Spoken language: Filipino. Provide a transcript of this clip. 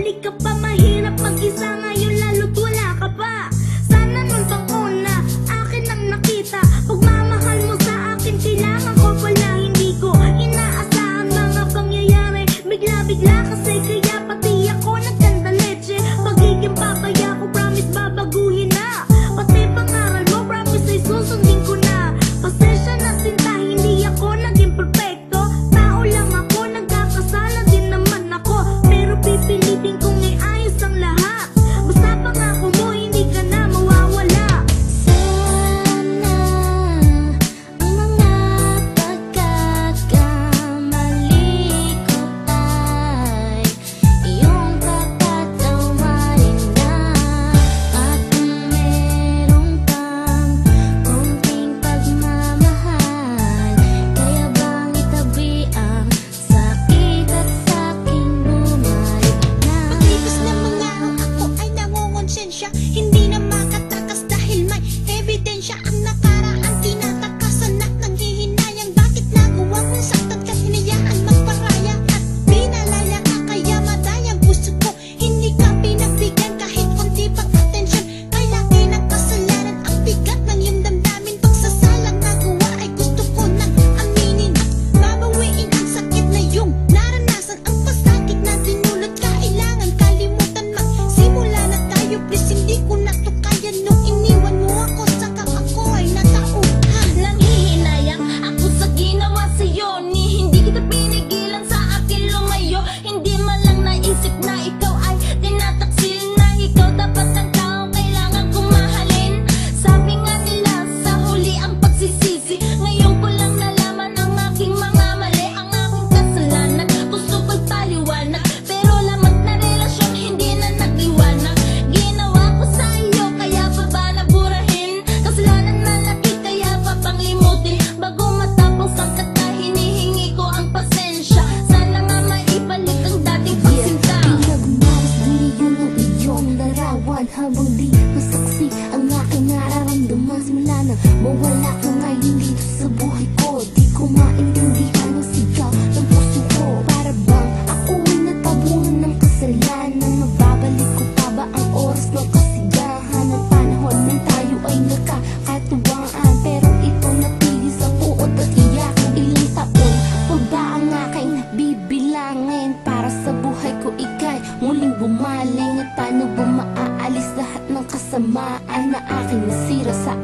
bumalik ka pa. Mahirap mag-isa ngayon, lalo't wala ka pa. Sana nun bang una, akin ang nakita. Pagmamahal mo sa akin, kailangan ko pala. Hindi ko inaasahan mga pangyayari, bigla-bigla kasi kaya pati ako nagkanda leche. Pagiging papaya ko, promise babaguhin na. Pati pangaral mo, promise ay susundin ko na. Pasensya na sinta, hindi ako naging perfecto. Tao lang ako, nagkakasala din naman ako. Pero pipilitin kong iayos ang lahat. Basta pangako mo, hindi ka na mawawala. Sana ang mga pagkakamali ko ay iyong patatawarin na. At kung meron kang konting pagmamahal, kaya bang itabi ang sakit at sa'king bumalik na. Pagkipos ng mga ako ay nangongonsensya, hindi na makatakas dahil may ebidensya. Ang nakaraan tinatakasan at nanghihinayang. Bakit nagawa kong saktan ka, hinayaan magparaya at pinalaya ka, kaya madayang puso ko. Hindi ka pinagbigyan kahit konti pang atensyon. Kay laki ng kasalanan, ang bigat ng iyong damdamin. Pagsasalang nagawa ay gusto ko nang aminin at babawiin ang sakit na iyong naranasan. Ang pasakit na dinulot, kailangan kalimutan. Magsimula na tayo please, hindi ko na to kaya. Nung iniwan mo ako, saka ako ay natauhan. Nanghihinayang ako sa ginawa sa'yo, ni hindi kita pinigilan sa akin lumayo. Hindi man lang naisip na ikaw ay tinataksil, na ikaw dapat ang taong kailangan kong mahalin. Sabi nga nila sa huli ang pagsisisi, ngayon ko lang nalaman ang aking mga mali, ang aking kasalanan. Gusto ko'y paliwanag, pero lamat na relasyon hindi na nagliwanag. Ginawa ko sa iyo, kaya pa ba naburahin? Kasalanan malaki, kaya pa pang limutin. Bago matapos ang kata, hinihingi ko ang pasensya. Sana nga maibalik ang dating pagsinta. Pinagmamas din yun ang iyong larawan, habang di masaksi ang aking nararamdaman. Simula na mawala ka ngayon dito sa buhay ko, di ko maintindihan ang sigaw ng puso ko. Para bang ako ay natabunan ng kasalanan? Mababalik ko pa ba ang oras ng kasiyahan? At panahon nang tayo ay nakakatuwaan, pero ito natigil sa puot at iyak. Ilang taon pa ba ang aking bibilangin para sa buhay ko ika'y muling bumaling? At paano ba maaalis lahat ng kasamaan na aking nasira sa